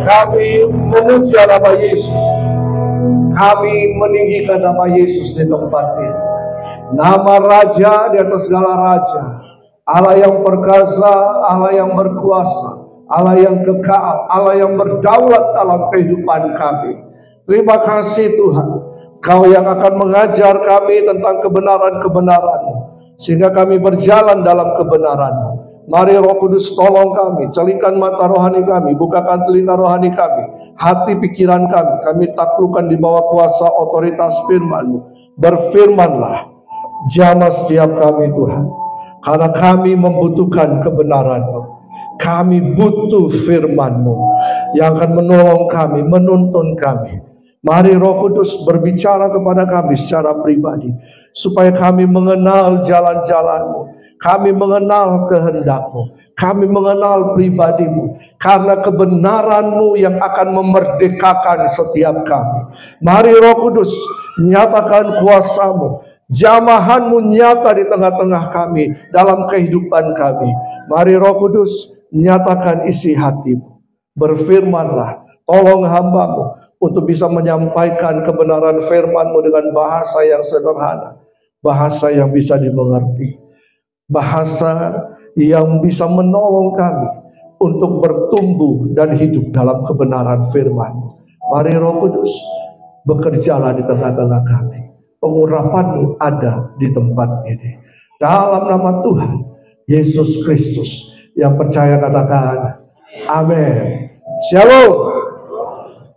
Kami memuji nama Yesus. Kami meninggikan nama Yesus di tempat ini. Nama Raja di atas segala raja, Allah yang perkasa, Allah yang berkuasa, Allah yang kekal, Allah yang berdaulat dalam kehidupan kami. Terima kasih Tuhan, Kau yang akan mengajar kami tentang kebenaran-kebenaran-Mu, sehingga kami berjalan dalam kebenaran-Mu. Mari Roh Kudus tolong kami, celingkan mata rohani kami, bukakan telinga rohani kami, hati pikiran kami. Kami taklukkan di bawah kuasa otoritas firman-Mu. Berfirmanlah, jamah setiap kami Tuhan, karena kami membutuhkan kebenaran-Mu. Kami butuh firman-Mu yang akan menolong kami, menuntun kami. Mari Roh Kudus berbicara kepada kami secara pribadi, supaya kami mengenal jalan-jalan-Mu, kami mengenal kehendak-Mu, kami mengenal pribadi-Mu, karena kebenaran-Mu yang akan memerdekakan setiap kami. Mari Roh Kudus nyatakan kuasa-Mu, jamahan-Mu nyata di tengah-tengah kami, dalam kehidupan kami. Mari Roh Kudus nyatakan isi hati-Mu. Berfirmanlah, tolong hamba-Mu untuk bisa menyampaikan kebenaran firman-Mu dengan bahasa yang sederhana, bahasa yang bisa dimengerti, bahasa yang bisa menolong kami untuk bertumbuh dan hidup dalam kebenaran firman-Mu. Mari Roh Kudus bekerjalah di tengah-tengah kami. Pengurapan-Mu ada di tempat ini. Dalam nama Tuhan Yesus Kristus, yang percaya katakan amin. Shalom.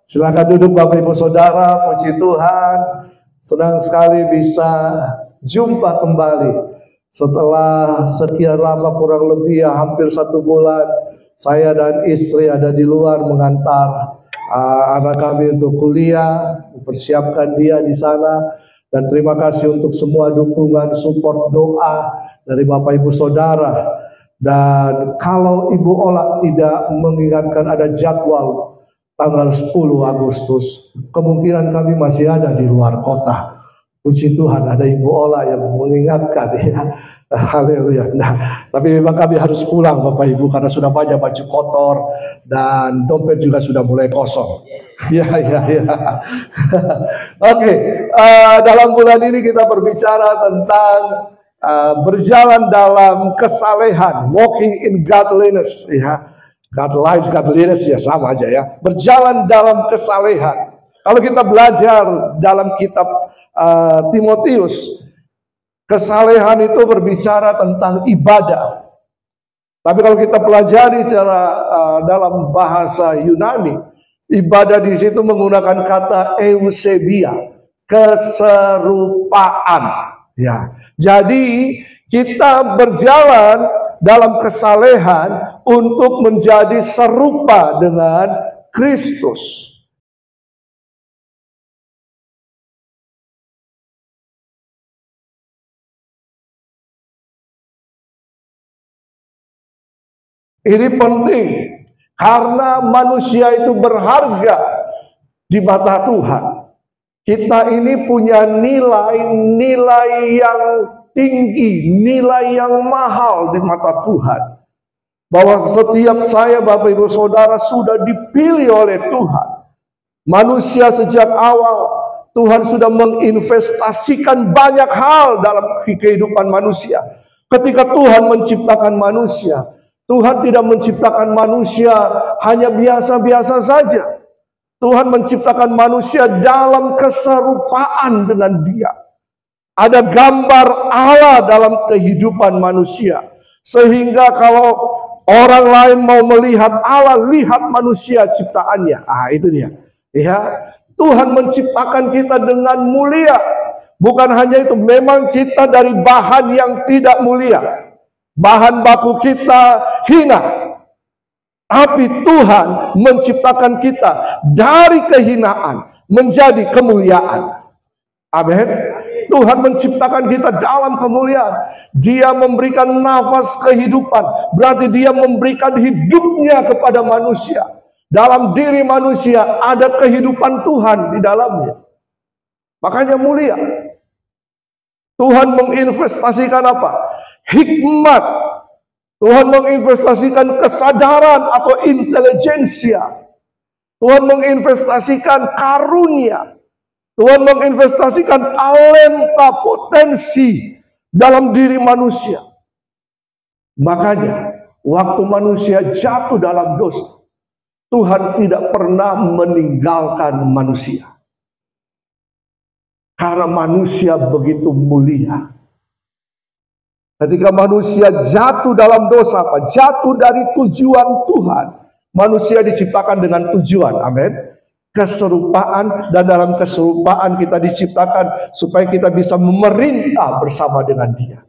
Silakan duduk Bapak Ibu Saudara. Puji Tuhan, senang sekali bisa jumpa kembali setelah sekian lama, kurang lebih hampir 1 bulan saya dan istri ada di luar mengantar anak kami untuk kuliah, mempersiapkan dia di sana. Dan terima kasih untuk semua dukungan, support, doa dari Bapak Ibu Saudara. Dan kalau Ibu Ola tidak mengingatkan ada jadwal tanggal 10 Agustus, kemungkinan kami masih ada di luar kota. Puji Tuhan ada Ibu Ola yang mengingatkan ya. Haleluya. Nah, tapi memang kami harus pulang Bapak Ibu, karena sudah banyak baju kotor dan dompet juga sudah mulai kosong. Ya. Oke, dalam bulan ini kita berbicara tentang berjalan dalam kesalehan, walking in godliness ya. Godliness ya sama aja ya. Berjalan dalam kesalehan. Kalau kita belajar dalam kitab Timotius, kesalehan itu berbicara tentang ibadah. Tapi kalau kita pelajari secara dalam bahasa Yunani, ibadah di situ menggunakan kata eusebia, keserupaan. Ya, jadi kita berjalan dalam kesalehan untuk menjadi serupa dengan Kristus. Ini penting karena manusia itu berharga di mata Tuhan. Kita ini punya nilai-nilai yang tinggi, nilai yang mahal di mata Tuhan. Bahwa setiap saya, Bapak Ibu Saudara, sudah dipilih oleh Tuhan. Manusia sejak awal, Tuhan sudah menginvestasikan banyak hal dalam kehidupan manusia. Ketika Tuhan menciptakan manusia, Tuhan tidak menciptakan manusia hanya biasa-biasa saja. Tuhan menciptakan manusia dalam keserupaan dengan Dia. Ada gambar Allah dalam kehidupan manusia. Sehingga kalau orang lain mau melihat Allah, lihat manusia ciptaannya. Itu dia. Ya, Tuhan menciptakan kita dengan mulia. Bukan hanya itu, memang kita dari bahan yang tidak mulia. Bahan baku kita hina. Tapi Tuhan menciptakan kita dari kehinaan menjadi kemuliaan. Amin. Tuhan menciptakan kita dalam kemuliaan. Dia memberikan nafas kehidupan. Berarti Dia memberikan hidupnya kepada manusia. Dalam diri manusia ada kehidupan Tuhan di dalamnya. Makanya mulia. Tuhan menginvestasikan apa? Hikmat. Tuhan menginvestasikan kesadaran atau intelijensia. Tuhan menginvestasikan karunia. Tuhan menginvestasikan talenta, potensi dalam diri manusia. Makanya, waktu manusia jatuh dalam dosa, Tuhan tidak pernah meninggalkan manusia. Karena manusia begitu mulia. Ketika manusia jatuh dalam dosa, jatuh dari tujuan Tuhan. Manusia diciptakan dengan tujuan, amin. Keserupaan, dan dalam keserupaan kita diciptakan supaya kita bisa memerintah bersama dengan Dia.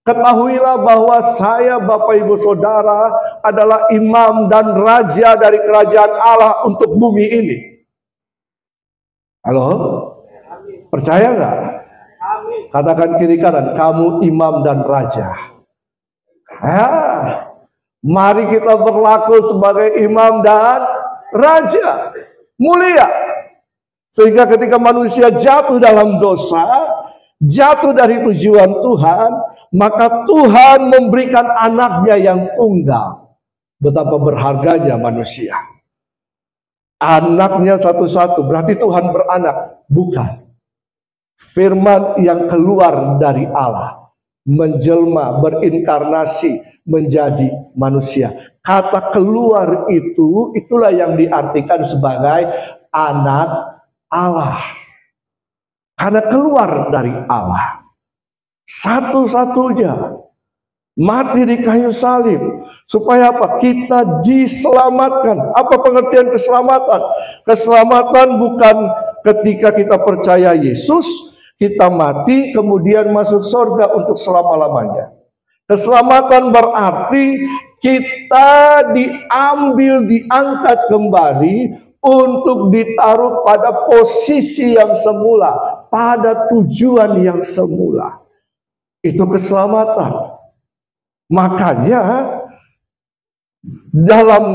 Ketahuilah bahwa saya, Bapak Ibu Saudara, adalah imam dan raja dari kerajaan Allah untuk bumi ini. Halo? Percaya nggak? Katakan kiri kanan, kamu imam dan raja. Mari kita berlaku sebagai imam dan raja. Mulia. Sehingga ketika manusia jatuh dalam dosa, jatuh dari tujuan Tuhan, maka Tuhan memberikan anaknya yang tunggal. Betapa berharganya manusia. Anaknya satu-satu, berarti Tuhan beranak. Bukan. Firman yang keluar dari Allah, menjelma, berinkarnasi, menjadi manusia. Kata keluar itu, itulah yang diartikan sebagai anak Allah. Karena keluar dari Allah. Satu-satunya mati di kayu salib. Supaya apa? Kita diselamatkan. Apa pengertian keselamatan? Keselamatan bukan ketika kita percaya Yesus, kita mati, kemudian masuk surga untuk selama-lamanya. Keselamatan berarti kita diambil, diangkat kembali untuk ditaruh pada posisi yang semula, pada tujuan yang semula. Itu keselamatan. Makanya dalam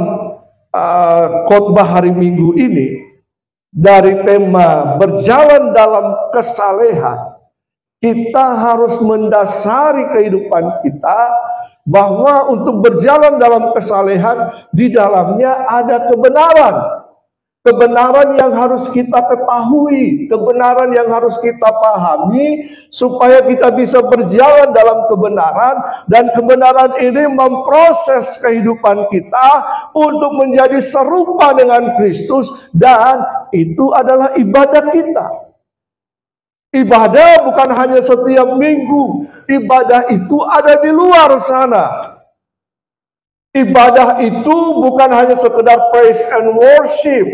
khotbah hari Minggu ini, dari tema berjalan dalam kesalehan, kita harus mendasari kehidupan kita bahwa untuk berjalan dalam kesalehan, di dalamnya ada kebenaran. Kebenaran yang harus kita ketahui, kebenaran yang harus kita pahami, supaya kita bisa berjalan dalam kebenaran, dan kebenaran ini memproses kehidupan kita untuk menjadi serupa dengan Kristus, dan itu adalah ibadah kita. Ibadah bukan hanya setiap minggu, ibadah itu ada di luar sana. Ibadah itu bukan hanya sekedar praise and worship.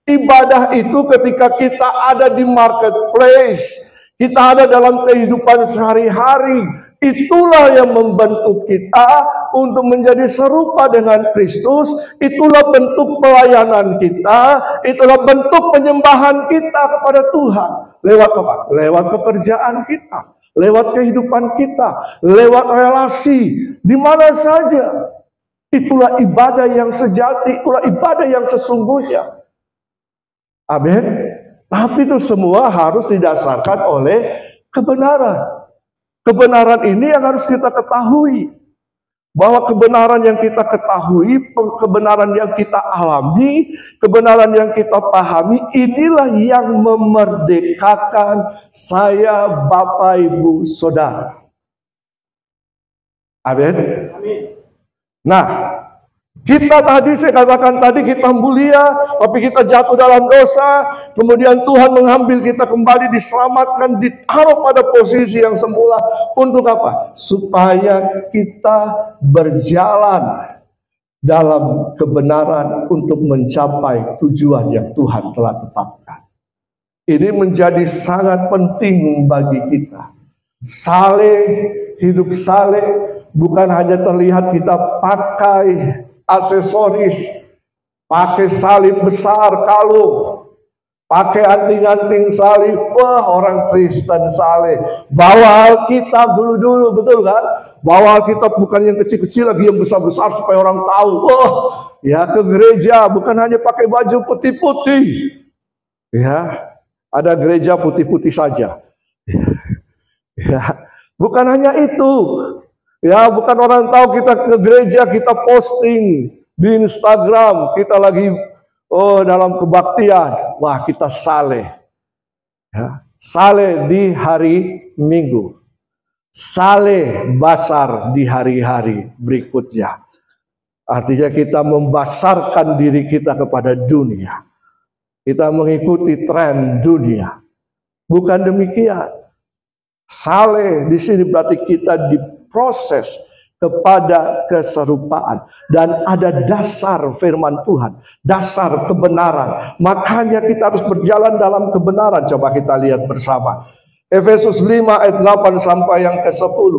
Ibadah itu ketika kita ada di marketplace, kita ada dalam kehidupan sehari-hari. Itulah yang membentuk kita untuk menjadi serupa dengan Kristus. Itulah bentuk pelayanan kita. Itulah bentuk penyembahan kita kepada Tuhan. Lewat apa? Lewat pekerjaan kita, lewat kehidupan kita, lewat relasi, di mana saja. Itulah ibadah yang sejati, itulah ibadah yang sesungguhnya. Amin. Tapi itu semua harus didasarkan oleh kebenaran. Kebenaran ini yang harus kita ketahui. Bahwa kebenaran yang kita ketahui, kebenaran yang kita alami, kebenaran yang kita pahami, inilah yang memerdekakan saya, Bapak, Ibu, Saudara. Amin. Nah, kita tadi, saya katakan tadi, kita mulia, tapi kita jatuh dalam dosa, kemudian Tuhan mengambil kita kembali, diselamatkan, ditaruh pada posisi yang semula. Untuk apa? Supaya kita berjalan dalam kebenaran untuk mencapai tujuan yang Tuhan telah tetapkan. Ini menjadi sangat penting bagi kita. Saleh, hidup saleh, bukan hanya terlihat kita pakai aksesoris, pakai salib besar, kalung, pakai anting-anting salib. Wah, orang Kristen saleh. Bawa Alkitab dulu-dulu, betul kan? Bawa Alkitab bukan yang kecil-kecil lagi, yang besar-besar supaya orang tahu. Wah, ya ke gereja bukan hanya pakai baju putih-putih. Ya, ada gereja putih-putih saja. Ya, bukan hanya itu. Ya, bukan orang tahu kita ke gereja, kita posting di Instagram, kita lagi Oh, dalam kebaktian, wah kita saleh. Ya, saleh di hari Minggu. Saleh basar di hari-hari berikutnya. Artinya kita membasarkan diri kita kepada dunia. Kita mengikuti tren dunia. Bukan demikian. Saleh di sini berarti kita diproses kepada keserupaan, dan ada dasar firman Tuhan, dasar kebenaran. Makanya kita harus berjalan dalam kebenaran. Coba kita lihat bersama. Efesus 5 ayat 8 sampai yang ke-10.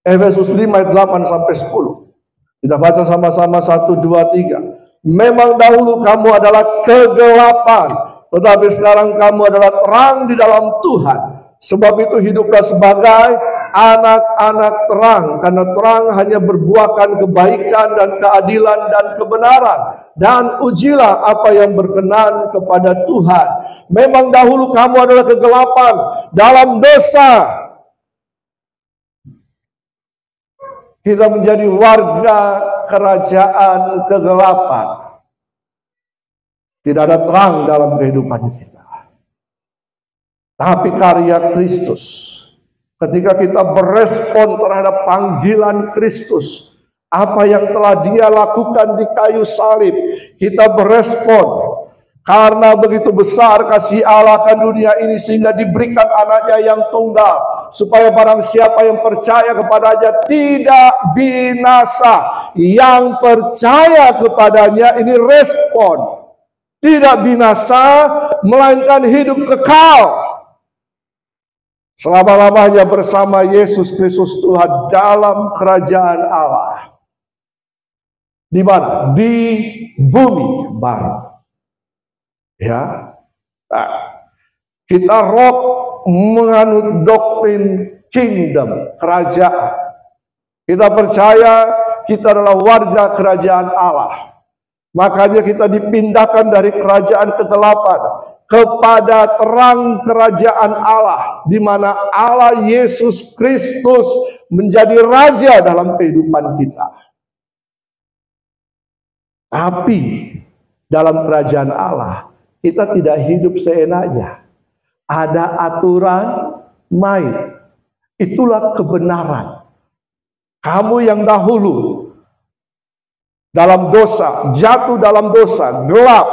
Efesus 5 ayat 8 sampai 10. Kita baca sama-sama 1, 2, 3. Memang dahulu kamu adalah kegelapan, tetapi sekarang kamu adalah terang di dalam Tuhan. Sebab itu hiduplah sebagai anak-anak terang, karena terang hanya berbuahkan kebaikan dan keadilan dan kebenaran. Dan ujilah apa yang berkenan kepada Tuhan. Memang dahulu kamu adalah kegelapan dalam dosa. Kita menjadi warga kerajaan kegelapan. Tidak ada terang dalam kehidupan kita. Tapi karya Kristus, ketika kita berespon terhadap panggilan Kristus, apa yang telah Dia lakukan di kayu salib, kita berespon. Karena begitu besar kasih Allah akan dunia ini, sehingga diberikan anaknya yang tunggal, supaya barang siapa yang percaya kepadanya tidak binasa. Yang percaya kepadanya ini respon. Tidak binasa, melainkan hidup kekal selama-lamanya bersama Yesus Kristus Tuhan dalam kerajaan Allah. Di mana? Di bumi baru. Ya, nah, kita rock menganut doktrin kingdom, kerajaan. Kita percaya kita adalah warga kerajaan Allah. Makanya kita dipindahkan dari kerajaan kegelapan kepada terang kerajaan Allah, di mana Allah Yesus Kristus menjadi raja dalam kehidupan kita. Tapi dalam kerajaan Allah kita tidak hidup seenaknya. Ada aturan main. Itulah kebenaran. Kamu yang dahulu dalam dosa, jatuh dalam dosa, gelap,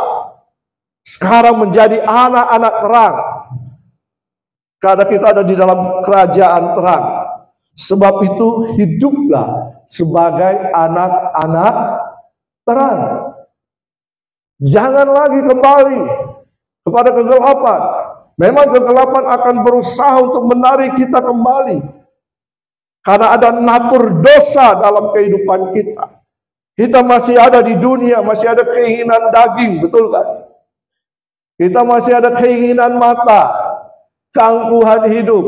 sekarang menjadi anak-anak terang. Karena kita ada di dalam kerajaan terang. Sebab itu hiduplah sebagai anak-anak terang. Jangan lagi kembali kepada kegelapan. Memang kegelapan akan berusaha untuk menarik kita kembali. Karena ada natur dosa dalam kehidupan kita. Kita masih ada di dunia, masih ada keinginan daging, betul kan? Kita masih ada keinginan mata, keangkuhan hidup.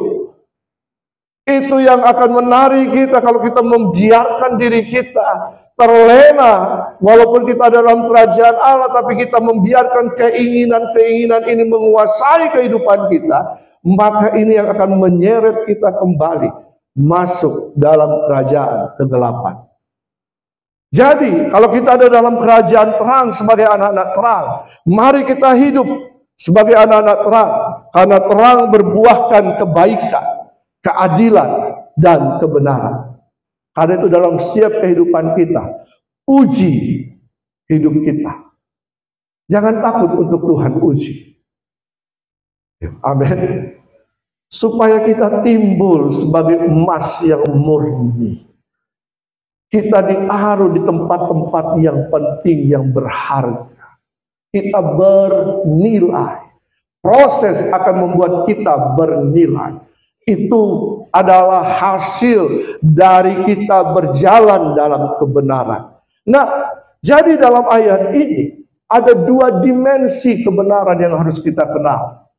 Itu yang akan menarik kita kalau kita membiarkan diri kita terlena. Walaupun kita dalam kerajaan Allah, tapi kita membiarkan keinginan-keinginan ini menguasai kehidupan kita, maka ini yang akan menyeret kita kembali masuk dalam kerajaan kegelapan. Jadi, kalau kita ada dalam kerajaan terang sebagai anak-anak terang, mari kita hidup sebagai anak-anak terang. Karena terang berbuahkan kebaikan, keadilan, dan kebenaran. Karena itu dalam setiap kehidupan kita, uji hidup kita. Jangan takut untuk Tuhan uji. Amin. Supaya kita timbul sebagai emas yang murni. Kita diaruh di tempat-tempat yang penting, yang berharga. Kita bernilai. Proses akan membuat kita bernilai. Itu adalah hasil dari kita berjalan dalam kebenaran. Nah, jadi dalam ayat ini ada dua dimensi kebenaran yang harus kita kenal.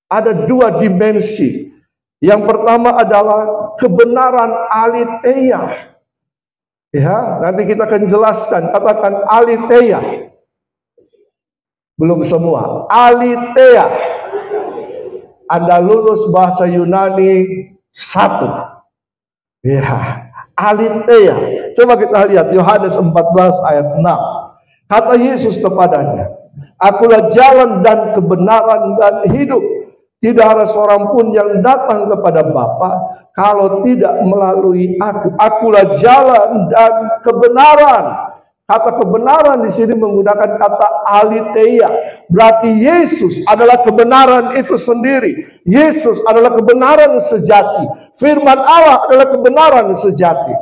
Ada dua dimensi. Yang pertama adalah kebenaran aletheia. Ya, nanti kita akan jelaskan. Katakan aletheia. Belum semua. Aletheia. Anda lulus bahasa Yunani 1. Ya, aletheia. Coba kita lihat Yohanes 14 ayat 6. Kata Yesus kepadanya, "Akulah jalan dan kebenaran dan hidup. Tidak ada seorang pun yang datang kepada Bapa kalau tidak melalui aku. Akulah jalan dan kebenaran." Kata kebenaran di sini menggunakan kata aletheia. Berarti Yesus adalah kebenaran itu sendiri. Yesus adalah kebenaran sejati. Firman Allah adalah kebenaran sejati.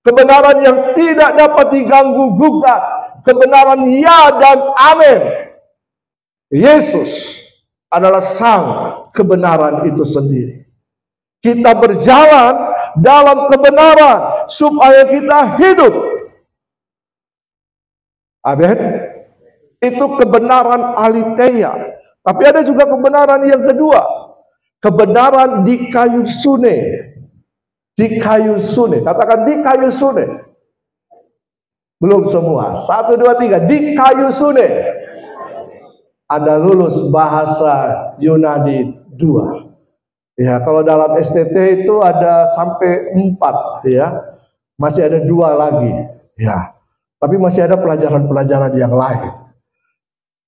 Kebenaran yang tidak dapat diganggu gugat. Kebenaran ya dan amin. Yesus adalah sang kebenaran itu sendiri. Kita berjalan dalam kebenaran supaya kita hidup. Amin. Itu kebenaran aletheia. Tapi ada juga kebenaran yang kedua. Kebenaran di kayu sune. Di kayu sune. Katakan di kayu sune. Belum semua. 1, 2, 3. Di kayu sune. Ada lulus bahasa Yunani 2. Ya, kalau dalam STT itu ada sampai 4 ya. Masih ada 2 lagi. Ya. Tapi masih ada pelajaran-pelajaran yang lain.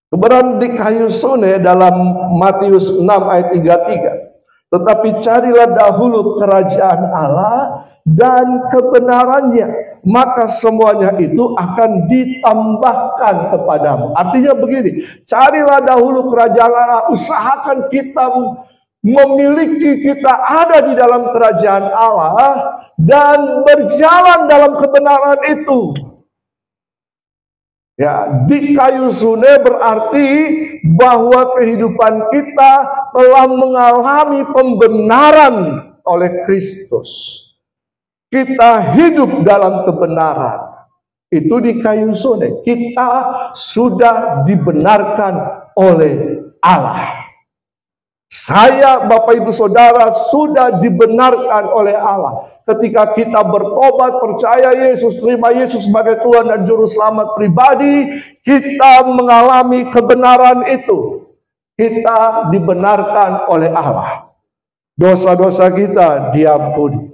Kebenaran di kayu sune dalam Matius 6 ayat 33. Tetapi carilah dahulu kerajaan Allah dan kebenarannya, maka semuanya itu akan ditambahkan kepadamu. Artinya begini, carilah dahulu kerajaan Allah, usahakan kita memiliki, kita ada di dalam kerajaan Allah dan berjalan dalam kebenaran itu. Ya, di kayu sune berarti bahwa kehidupan kita telah mengalami pembenaran oleh Kristus. Kita hidup dalam kebenaran. Itu di kayu sune. Kita sudah dibenarkan oleh Allah. Saya, Bapak Ibu Saudara, sudah dibenarkan oleh Allah. Ketika kita bertobat, percaya Yesus, terima Yesus sebagai Tuhan dan Juru Selamat pribadi, kita mengalami kebenaran itu. Kita dibenarkan oleh Allah. Dosa-dosa kita diampuni.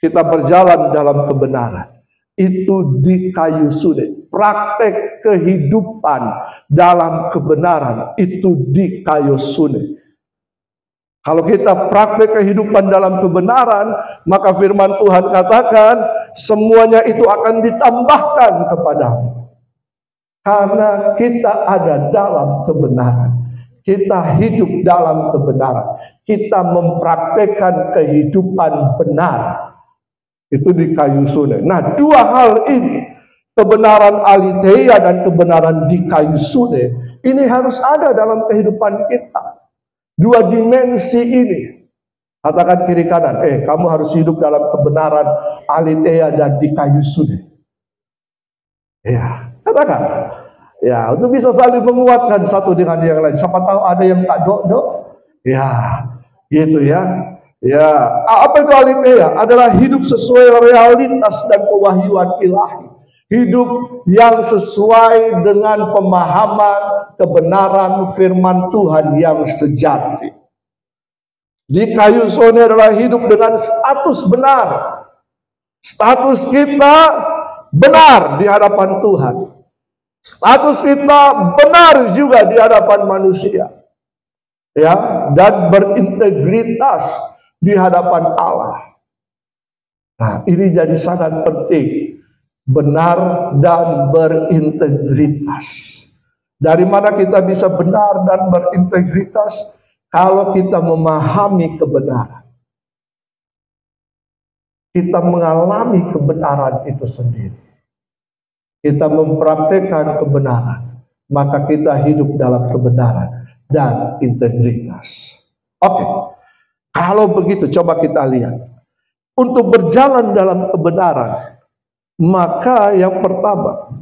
Kita berjalan dalam kebenaran. Itu di kayu sune. Praktek kehidupan dalam kebenaran itu di kayu sune. Kalau kita praktek kehidupan dalam kebenaran, maka firman Tuhan katakan semuanya itu akan ditambahkan kepadamu. Karena kita ada dalam kebenaran. Kita hidup dalam kebenaran. Kita mempraktekkan kehidupan benar. Itu di kayu sune. Nah, 2 hal ini, kebenaran aletheia dan kebenaran di kayu sune, ini harus ada dalam kehidupan kita. 2 dimensi ini. Katakan kiri kanan, kamu harus hidup dalam kebenaran aletheia dan di kayu sune. Ya, katakan. Ya, untuk bisa saling menguatkan satu dengan yang lain. Siapa tahu ada yang tak dok. Ya, gitu ya. Ya, apa itu aletheia? Adalah hidup sesuai realitas dan pewahyuan ilahi. Hidup yang sesuai dengan pemahaman kebenaran firman Tuhan yang sejati. Di kayu sune adalah hidup dengan status benar. Status kita benar di hadapan Tuhan. Status kita benar juga di hadapan manusia. Ya, dan berintegritas di hadapan Allah. Nah, ini jadi sangat penting. Benar dan berintegritas. Dari mana kita bisa benar dan berintegritas? Kalau kita memahami kebenaran. Kita mengalami kebenaran itu sendiri. Kita mempraktekkan kebenaran. Maka kita hidup dalam kebenaran dan integritas. Oke. Kalau begitu, coba kita lihat. Untuk berjalan dalam kebenaran, maka yang pertama,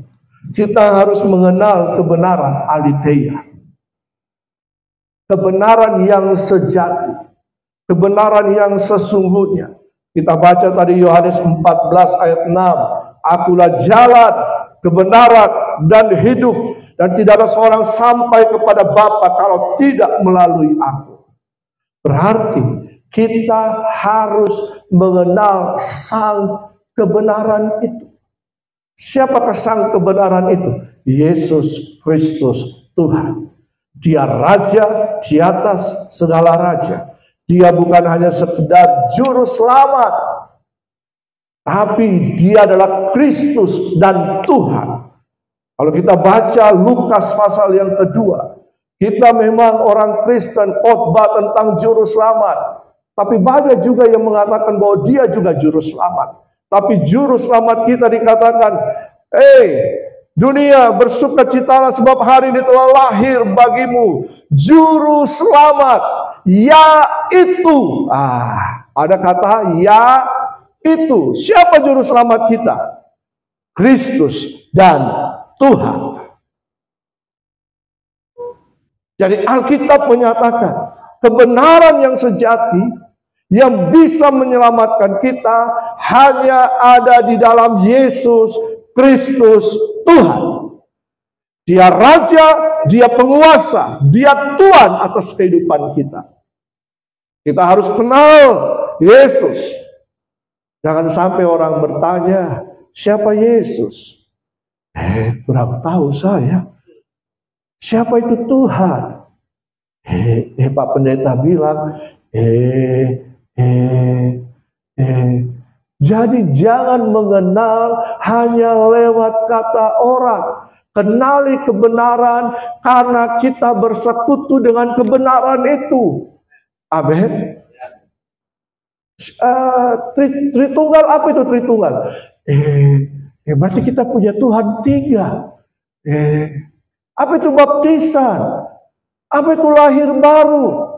kita harus mengenal kebenaran aletheia. Kebenaran yang sejati. Kebenaran yang sesungguhnya. Kita baca tadi Yohanes 14 ayat 6. Akulah jalan, kebenaran, dan hidup. Dan tidak ada seorang sampai kepada Bapa kalau tidak melalui aku. Berarti kita harus mengenal sang kebenaran itu. Siapakah sang kebenaran itu? Yesus Kristus Tuhan. Dia Raja di atas segala raja. Dia bukan hanya sekedar juru selamat, tapi dia adalah Kristus dan Tuhan. Kalau kita baca Lukas pasal yang kedua, kita memang orang Kristen khotbah tentang juru selamat. Tapi banyak juga yang mengatakan bahwa dia juga juru selamat. Tapi juru selamat kita dikatakan, dunia bersukacitalah sebab hari ini telah lahir bagimu juru selamat, yaitu. Ada kata yaitu. Siapa juru selamat kita? Kristus dan Tuhan. Jadi Alkitab menyatakan kebenaran yang sejati yang bisa menyelamatkan kita hanya ada di dalam Yesus Kristus Tuhan. Dia Raja, dia penguasa, dia Tuhan atas kehidupan kita. Kita harus kenal Yesus. Jangan sampai orang bertanya, siapa Yesus? Kurang tahu saya. Siapa itu Tuhan? Pak Pendeta bilang, Jadi jangan mengenal hanya lewat kata orang. Kenali kebenaran karena kita bersekutu dengan kebenaran itu. Amin. Tritunggal, apa itu Tritunggal? Berarti kita punya Tuhan 3. Apa itu baptisan? Apa itu lahir baru?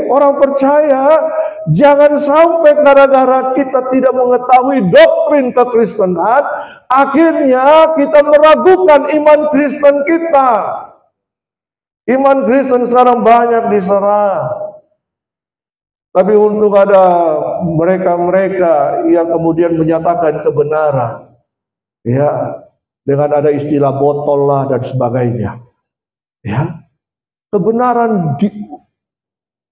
Orang percaya, jangan sampai gara-gara kita tidak mengetahui doktrin kekristenan, akhirnya kita meragukan iman Kristen kita. Iman Kristen sekarang banyak diserang. Tapi untuk ada mereka-mereka yang kemudian menyatakan kebenaran, ya, dengan ada istilah botol lah dan sebagainya, ya, kebenaran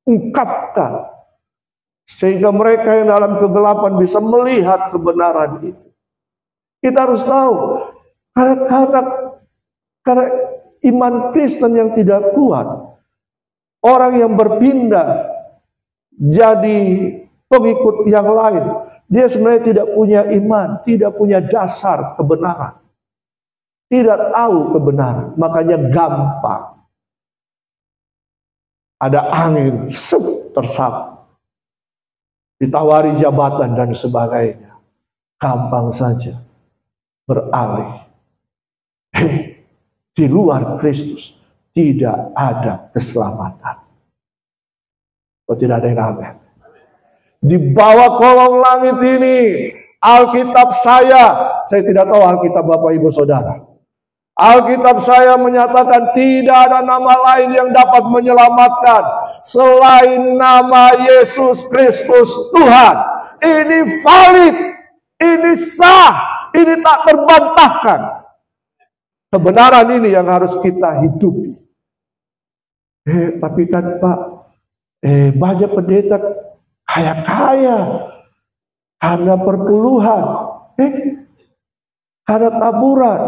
diungkapkan sehingga mereka yang dalam kegelapan bisa melihat kebenaran itu. Kita harus tahu karena iman Kristen yang tidak kuat, orang yang berpindah jadi pengikut yang lain, dia sebenarnya tidak punya iman, tidak punya dasar kebenaran, tidak tahu kebenaran, makanya gampang ada angin tersapu, ditawari jabatan dan sebagainya, gampang saja beralih. Di luar Kristus tidak ada keselamatan. Oh, tidak ada yang amin. Di bawah kolong langit ini, Alkitab saya tidak tahu Alkitab Bapak Ibu Saudara. Alkitab saya menyatakan tidak ada nama lain yang dapat menyelamatkan selain nama Yesus Kristus Tuhan. Ini valid, ini sah, ini tak terbantahkan. Kebenaran ini yang harus kita hidupi. Tapi kan Pak, banyak pendeta kaya-kaya karena perpuluhan, karena taburan.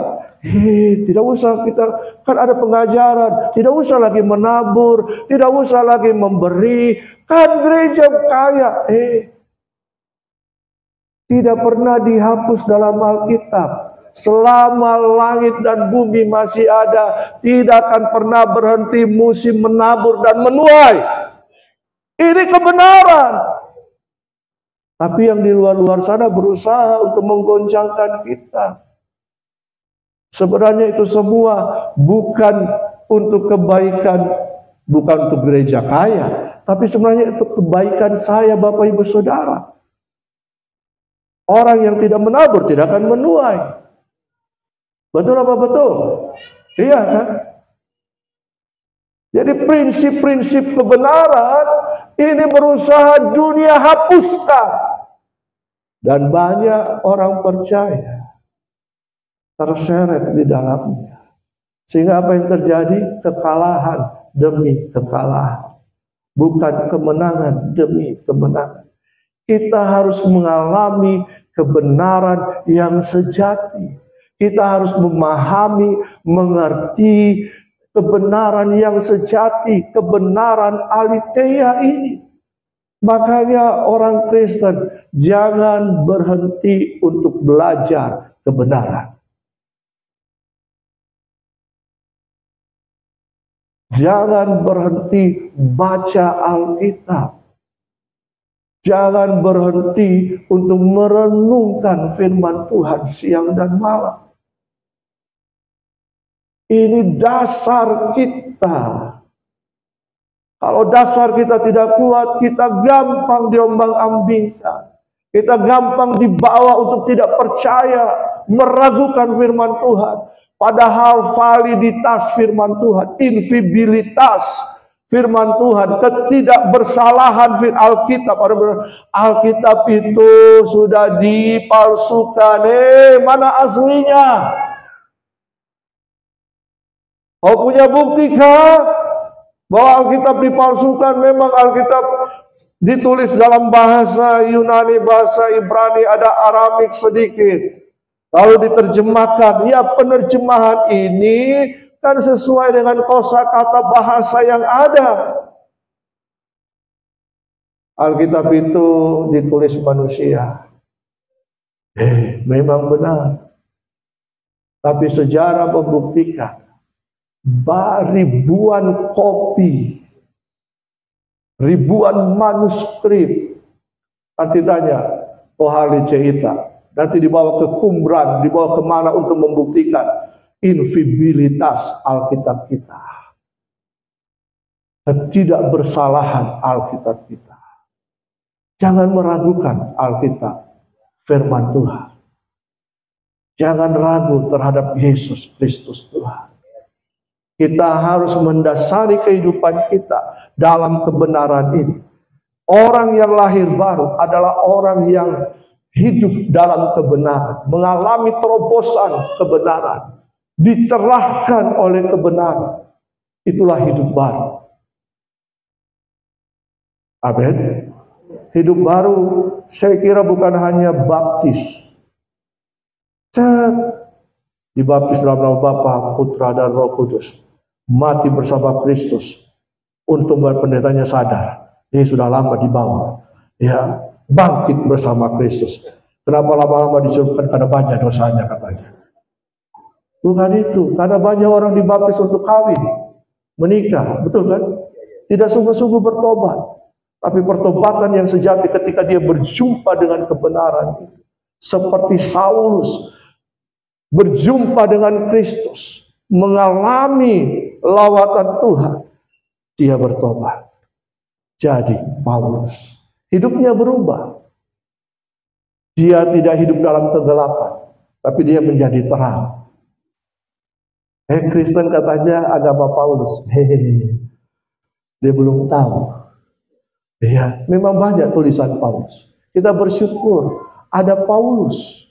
Tidak usah kita, kan ada pengajaran, tidak usah lagi menabur, tidak usah lagi memberi, kan gereja kaya. Tidak pernah dihapus dalam Alkitab. Selama langit dan bumi masih ada, tidak akan pernah berhenti musim menabur dan menuai. Ini kebenaran. Tapi yang di luar-luar sana berusaha untuk menggoncangkan kita. Sebenarnya itu semua bukan untuk kebaikan, bukan untuk gereja kaya, tapi sebenarnya untuk kebaikan saya, Bapak Ibu Saudara. Orang yang tidak menabur tidak akan menuai. Betul apa betul? Iya kan? Jadi prinsip-prinsip kebenaran ini berusaha dunia hapuskan. Dan banyak orang percaya terseret di dalamnya. Sehingga apa yang terjadi? Kekalahan demi kekalahan. Bukan kemenangan demi kemenangan. Kita harus mengalami kebenaran yang sejati. Kita harus memahami, mengerti kebenaran yang sejati, kebenaran aletheia ini. Makanya orang Kristen jangan berhenti untuk belajar kebenaran. Jangan berhenti baca Alkitab. Jangan berhenti untuk merenungkan firman Tuhan siang dan malam. Ini dasar kita. Kalau dasar kita tidak kuat, kita gampang diombang-ambingkan. Kita gampang dibawa untuk tidak percaya, meragukan firman Tuhan. Padahal validitas firman Tuhan, invibilitas firman Tuhan, ketidakbersalahan Alkitab. Alkitab itu sudah dipalsukan. Mana aslinya? Kau punya bukti kah bahwa Alkitab dipalsukan? Memang Alkitab ditulis dalam bahasa Yunani, bahasa Ibrani, ada Aramik sedikit. Lalu diterjemahkan. Ya, penerjemahan ini kan sesuai dengan kosakata bahasa yang ada. Alkitab itu ditulis manusia. Memang benar. Tapi sejarah membuktikan ribuan kopi, ribuan manuskrip. Nanti tanya Kohali Ceita. Nanti dibawa ke Qumran, dibawa kemana untuk membuktikan invibilitas Alkitab kita. Ketidakbersalahan Alkitab kita. Jangan meragukan Alkitab, firman Tuhan. Jangan ragu terhadap Yesus Kristus Tuhan. Kita harus mendasari kehidupan kita dalam kebenaran ini. Orang yang lahir baru adalah orang yang hidup dalam kebenaran, mengalami terobosan kebenaran, dicerahkan oleh kebenaran. Itulah hidup baru. Amin. Hidup baru saya kira bukan hanya baptis. Dibaptis dalam nama Bapa, Putra dan Roh Kudus. Mati bersama Kristus. Untuk pendetanya sadar, dia sudah lama dibawa. Ya, bangkit bersama Kristus. Kenapa lama-lama disuruhkan? Karena banyak dosanya katanya. Bukan itu, karena banyak orang dibaptis untuk kawin, menikah, betul kan? Tidak sungguh-sungguh bertobat. Tapi pertobatan yang sejati ketika dia berjumpa dengan kebenaran. Seperti Saulus berjumpa dengan Kristus, mengalami lawatan Tuhan, dia bertobat. Jadi Paulus hidupnya berubah. Dia tidak hidup dalam kegelapan, tapi dia menjadi terang. Kristen katanya agama Paulus. Dia belum tahu. Ya, memang banyak tulisan Paulus. Kita bersyukur ada Paulus.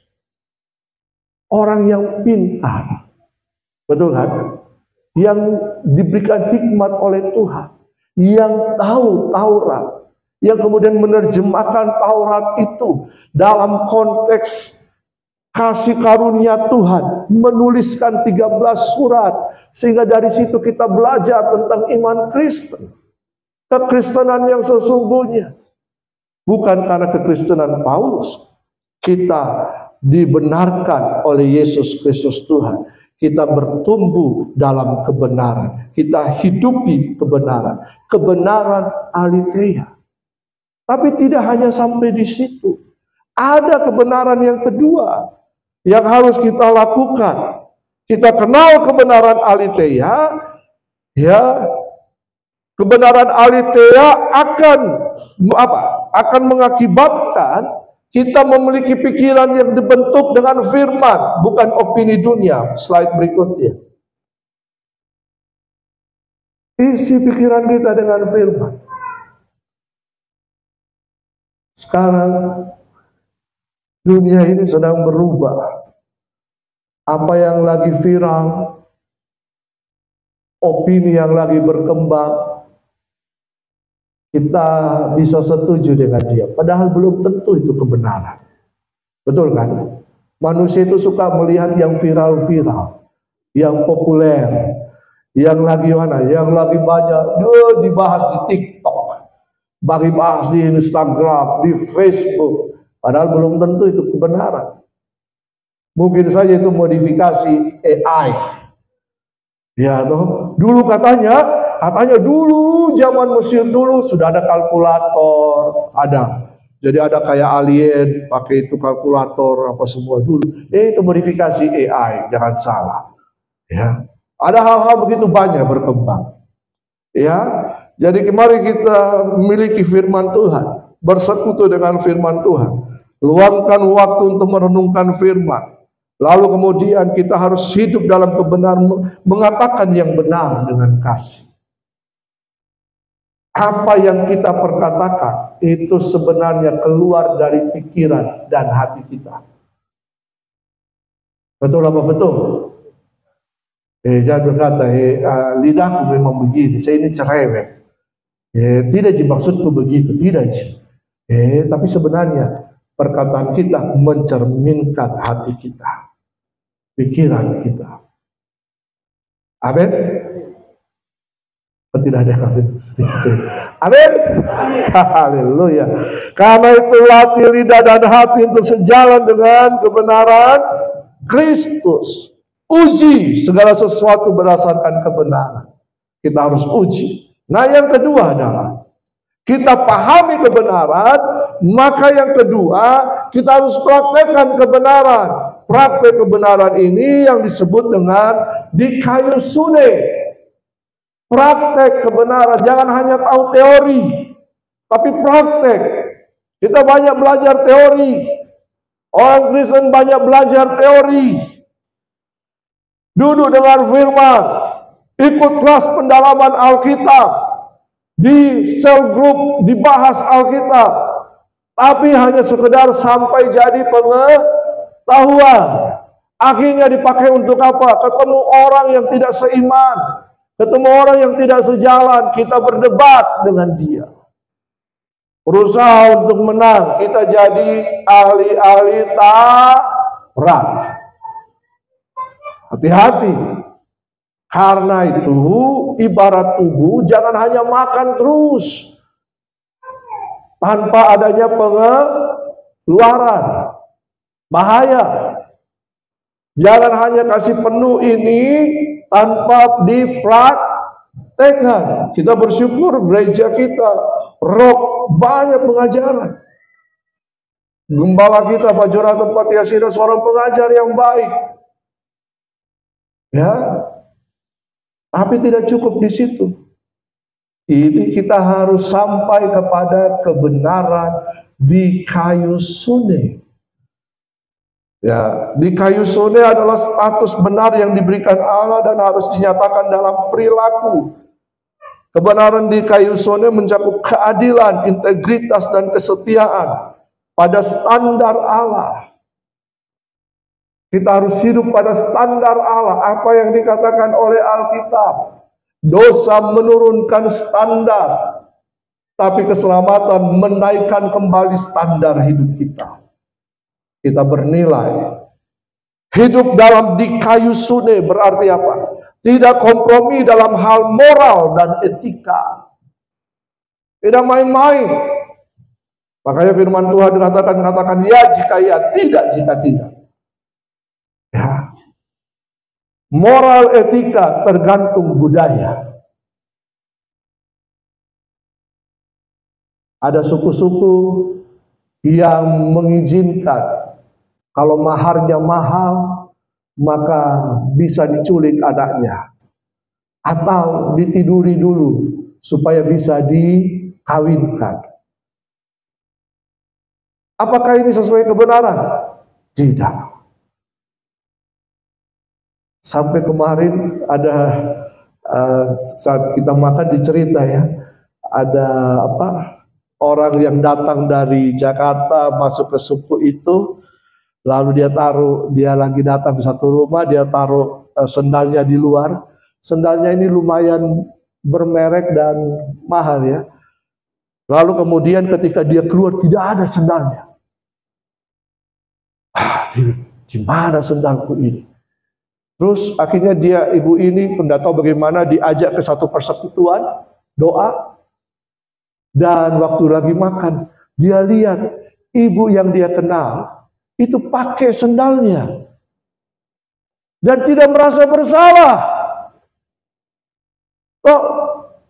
Orang yang pintar. Betul kan? Yang diberikan hikmat oleh Tuhan. Yang tahu Taurat. Yang kemudian menerjemahkan Taurat itu dalam konteks kasih karunia Tuhan, menuliskan 13 surat, sehingga dari situ kita belajar tentang iman Kristen, kekristenan yang sesungguhnya. Bukan karena kekristenan Paulus kita dibenarkan oleh Yesus Kristus Tuhan, kita bertumbuh dalam kebenaran, kita hidupi kebenaran, kebenaran aletheia. Tapi tidak hanya sampai di situ. Ada kebenaran yang kedua yang harus kita lakukan. Kita kenal kebenaran aletheia, ya. Kebenaran aletheia akan mengakibatkan kita memiliki pikiran yang dibentuk dengan firman, bukan opini dunia. Slide berikutnya. Isi pikiran kita dengan firman. Sekarang dunia ini sedang berubah. Apa yang lagi viral, opini yang lagi berkembang, kita bisa setuju dengan dia. Padahal belum tentu itu kebenaran. Betul kan? Manusia itu suka melihat yang viral-viral, yang populer, yang lagi mana, yang lagi banyak dibahas di TikTok, bagi bahas di Instagram, di Facebook. Padahal belum tentu itu kebenaran. Mungkin saja itu modifikasi AI. Ya, toh. Dulu katanya dulu zaman Mesir dulu sudah ada kalkulator, ada. Jadi ada kayak alien pakai itu kalkulator apa semua dulu. Itu modifikasi AI, jangan salah. Ya. Ada hal-hal begitu banyak berkembang. Ya. Jadi kemarin kita memiliki firman Tuhan, bersekutu dengan firman Tuhan. Luangkan waktu untuk merenungkan firman. Lalu kemudian kita harus hidup dalam kebenaran, mengatakan yang benar dengan kasih. Apa yang kita perkatakan itu sebenarnya keluar dari pikiran dan hati kita. Betul apa betul? Jangan berkata, lidahku memang begini, saya ini cerewet. Tidak dimaksudku begitu, tidak. Tapi sebenarnya perkataan kita mencerminkan hati kita, pikiran kita. Amin. Tidak ada kami. Amin. Haleluya. Karena itu latih lidah dan hati untuk sejalan dengan kebenaran Kristus. Uji segala sesuatu berdasarkan kebenaran. Kita harus uji. Nah, yang kedua adalah kita pahami kebenaran, maka yang kedua kita harus praktekkan kebenaran. Praktek kebenaran ini yang disebut dengan dikayusune. Praktek kebenaran, jangan hanya tahu teori, tapi praktek. Kita banyak belajar teori. Orang Kristen banyak belajar teori. Duduk dengan firman, ikut kelas pendalaman Alkitab, di sel grup dibahas Alkitab, tapi hanya sekedar sampai jadi pengetahuan. Akhirnya dipakai untuk apa? Ketemu orang yang tidak seiman, ketemu orang yang tidak sejalan, kita berdebat dengan dia. Berusaha untuk menang, kita jadi ahli-ahli Taurat. Hati-hati. Karena itu ibarat tubuh, jangan hanya makan terus tanpa adanya pengeluaran. Bahaya. Jangan hanya kasih penuh ini tanpa dipraktekkan. Kita bersyukur gereja kita banyak pengajaran. Gembala kita Pak Jonathan Patiasira seorang pengajar yang baik. Ya, tapi tidak cukup di situ. Ini kita harus sampai kepada kebenaran dikayusune. Ya, dikayusune adalah status benar yang diberikan Allah dan harus dinyatakan dalam perilaku. Kebenaran dikayusune mencakup keadilan, integritas dan kesetiaan pada standar Allah. Kita harus hidup pada standar Allah, apa yang dikatakan oleh Alkitab. Dosa menurunkan standar, tapi keselamatan menaikkan kembali standar hidup kita. Kita bernilai. Hidup dalam dikayusune berarti apa? Tidak kompromi dalam hal moral dan etika. Tidak main-main. Makanya firman Tuhan katakan ya jika ya, tidak jika tidak. Ya. Moral etika tergantung budaya. Ada suku-suku yang mengizinkan kalau maharnya mahal maka bisa diculik anaknya atau ditiduri dulu supaya bisa dikawinkan. Apakah ini sesuai kebenaran? Tidak. Sampai kemarin ada saat kita makan dicerita ya, ada orang yang datang dari Jakarta masuk ke suku itu, lalu dia lagi datang ke satu rumah, dia taruh sendalnya di luar. Sendalnya ini lumayan bermerek dan mahal ya. Lalu kemudian ketika dia keluar tidak ada sendalnya. Gimana sendalku ini? Terus akhirnya ibu ini tidak tahu bagaimana diajak ke satu persekutuan doa, dan waktu lagi makan dia lihat ibu yang dia kenal itu pakai sendalnya dan tidak merasa bersalah. Oh,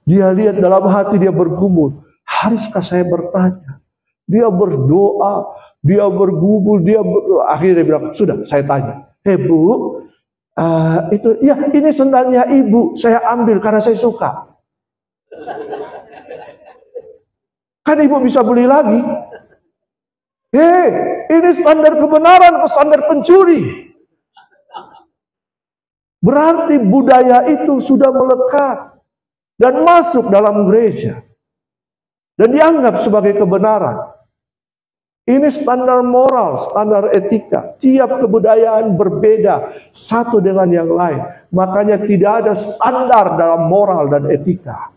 dia lihat dalam hati dia bergumul, haruskah saya bertanya? Dia berdoa, dia bergumul, akhirnya dia bilang, sudah saya tanya, Bu, itu ya ini sendalnya ibu, saya ambil karena saya suka. Kan ibu bisa beli lagi. Ini standar kebenaran atau standar pencuri? Berarti budaya itu sudah melekat dan masuk dalam gereja dan dianggap sebagai kebenaran. Ini standar moral, standar etika. Tiap kebudayaan berbeda satu dengan yang lain. Makanya tidak ada standar dalam moral dan etika.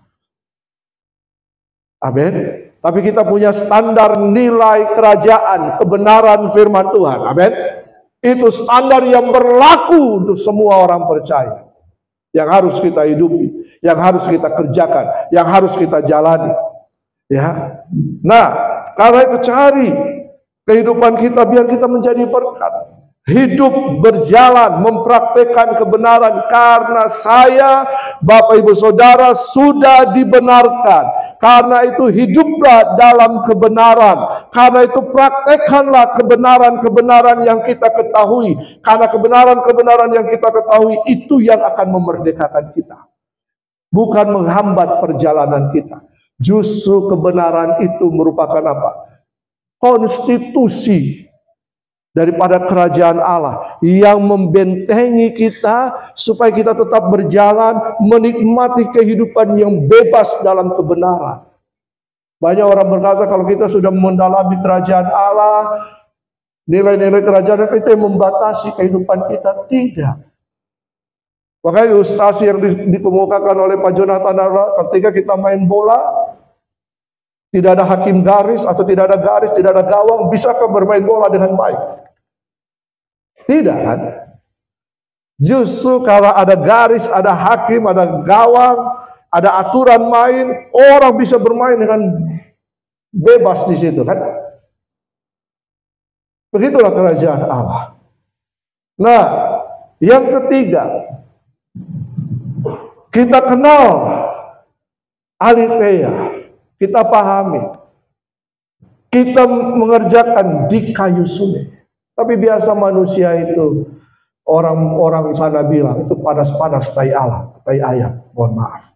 Amin. Tapi kita punya standar nilai kerajaan, kebenaran firman Tuhan. Amin. Itu standar yang berlaku untuk semua orang percaya. Yang harus kita hidupi, yang harus kita kerjakan, yang harus kita jalani. Ya. Nah, karena itu cari kehidupan kita biar kita menjadi berkat. Hidup berjalan mempraktekkan kebenaran karena saya, Bapak Ibu Saudara, sudah dibenarkan. Karena itu hiduplah dalam kebenaran. Karena itu praktekkanlah kebenaran-kebenaran yang kita ketahui. Karena kebenaran-kebenaran yang kita ketahui itu yang akan memerdekakan kita. Bukan menghambat perjalanan kita. Justru kebenaran itu merupakan apa? Konstitusi daripada kerajaan Allah yang membentengi kita supaya kita tetap berjalan menikmati kehidupan yang bebas dalam kebenaran. Banyak orang berkata kalau kita sudah mendalami kerajaan Allah, nilai-nilai kerajaan itu yang membatasi kehidupan kita. Tidak. Makanya ilustrasi yang dikemukakan oleh Pak Jonathan adalah ketika kita main bola, tidak ada hakim garis atau tidak ada garis, tidak ada gawang, bisakah bermain bola dengan baik? Tidak kan? Justru kalau ada garis, ada hakim, ada gawang, ada aturan main, orang bisa bermain dengan bebas di situ kan? Begitulah kerajaan Allah. Nah, yang ketiga, kita kenal aletheia. Kita pahami, kita mengerjakan di kayu sulit. Tapi biasa manusia itu, orang-orang sana bilang, itu panas-panas tai ayam, mohon maaf.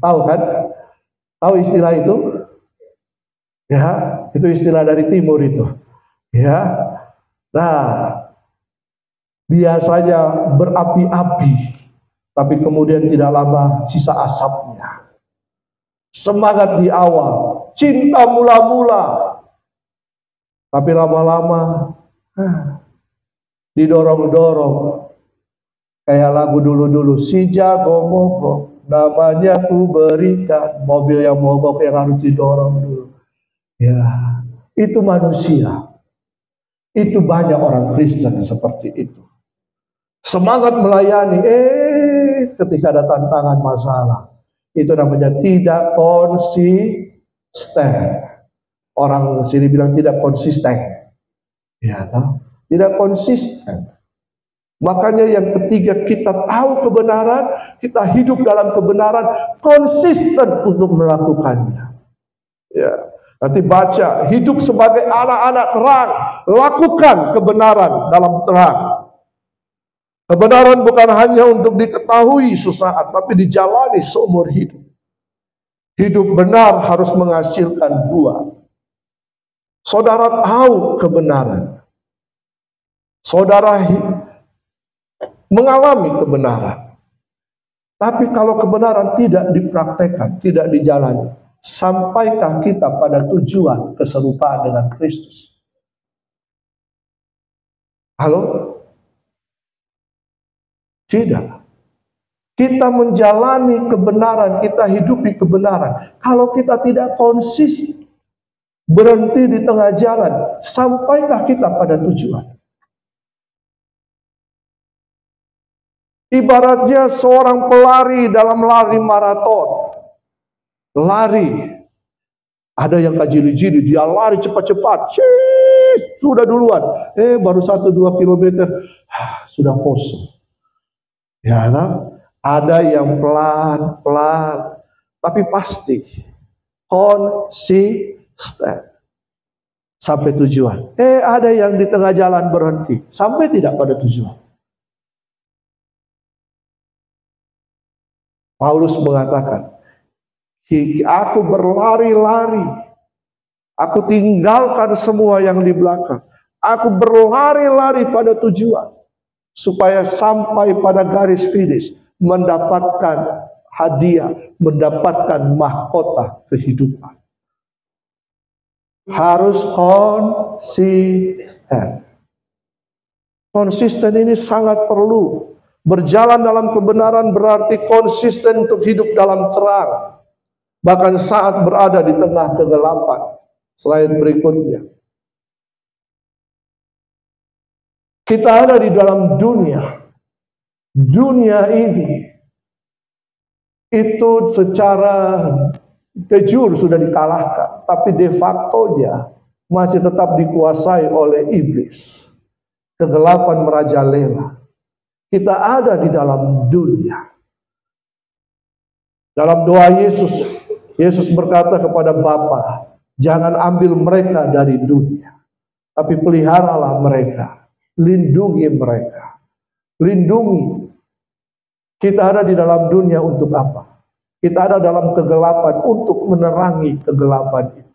Tahu kan? Tahu istilah itu? Ya, itu istilah dari timur itu. Ya, nah, biasanya berapi-api, tapi kemudian tidak lama sisa asapnya. Semangat di awal, cinta mula-mula, tapi lama-lama didorong-dorong. Kayak lagu dulu-dulu, si jago mogok, namanya ku berikan. Mobil yang mogok yang harus didorong dulu. Ya, itu manusia. Itu banyak orang Kristen seperti itu. Semangat melayani, ketika ada tantangan masalah, itu namanya tidak konsisten. Orang sini bilang tidak konsisten. Ya, tahu? Tidak konsisten. Makanya yang ketiga, kita tahu kebenaran, kita hidup dalam kebenaran, konsisten untuk melakukannya. Ya, nanti baca, hidup sebagai anak-anak terang, lakukan kebenaran dalam terang. Kebenaran bukan hanya untuk diketahui sesaat, tapi dijalani seumur hidup. Hidup benar harus menghasilkan buah. Saudara tahu kebenaran. Saudara mengalami kebenaran. Tapi kalau kebenaran tidak dipraktekkan, tidak dijalani, sampaikah kita pada tujuan keserupaan dengan Kristus? Halo? Tidak. Kita menjalani kebenaran, kita hidupi kebenaran. Kalau kita tidak konsisten, berhenti di tengah jalan, sampaikah kita pada tujuan? Ibaratnya seorang pelari dalam lari maraton. Lari. Ada yang kajili-jili, dia lari cepat-cepat. Sudah duluan. Baru 1-2 kilometer. Sudah kosong. Ya, kan? Ada yang pelan-pelan. Tapi pasti. Konsisten. Sampai tujuan. Ada yang di tengah jalan berhenti. Sampai tidak pada tujuan. Paulus mengatakan, aku berlari-lari. Aku tinggalkan semua yang di belakang. Aku berlari-lari pada tujuan. Supaya sampai pada garis finish. Mendapatkan hadiah. Mendapatkan mahkota kehidupan. Harus konsisten. Konsisten ini sangat perlu. Berjalan dalam kebenaran berarti konsisten untuk hidup dalam terang. Bahkan saat berada di tengah kegelapan. Slide berikutnya. Kita ada di dalam dunia. Dunia ini itu secara de jure sudah dikalahkan, tapi de facto-nya masih tetap dikuasai oleh iblis. Kegelapan merajalela. Kita ada di dalam dunia. Dalam doa Yesus berkata kepada Bapa, jangan ambil mereka dari dunia, tapi peliharalah mereka, lindungi mereka. Lindungi. Kita ada di dalam dunia untuk apa? Kita ada dalam kegelapan untuk menerangi kegelapan itu.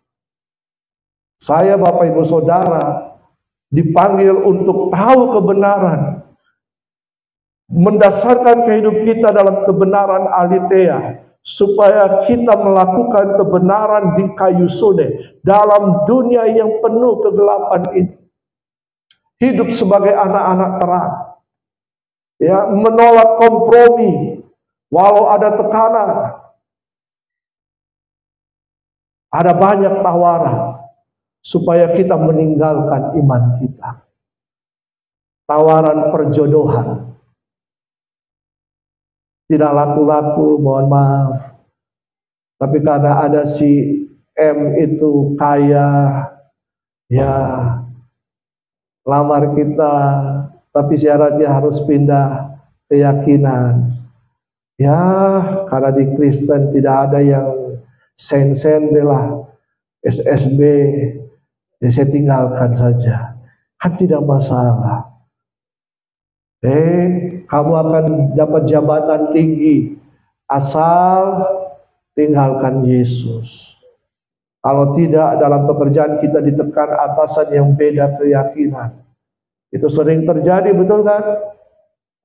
Saya, Bapak Ibu Saudara, dipanggil untuk tahu kebenaran. Mendasarkan kehidupan kita dalam kebenaran aletheia. Supaya kita melakukan kebenaran di kayu sune. Dalam dunia yang penuh kegelapan ini. Hidup sebagai anak-anak terang. Ya, menolak kompromi. Walau ada tekanan, ada banyak tawaran supaya kita meninggalkan iman kita. Tawaran perjodohan. Tidak laku-laku, mohon maaf. Tapi karena ada si M itu kaya, ya lamar kita, tapi syaratnya harus pindah keyakinan. Ya, karena di Kristen tidak ada yang sen-sen lah, SSB, ya saya tinggalkan saja. Kan tidak masalah. Kamu akan dapat jabatan tinggi, asal tinggalkan Yesus. Kalau tidak, dalam pekerjaan kita ditekan atasan yang beda keyakinan. Itu sering terjadi, betul kan?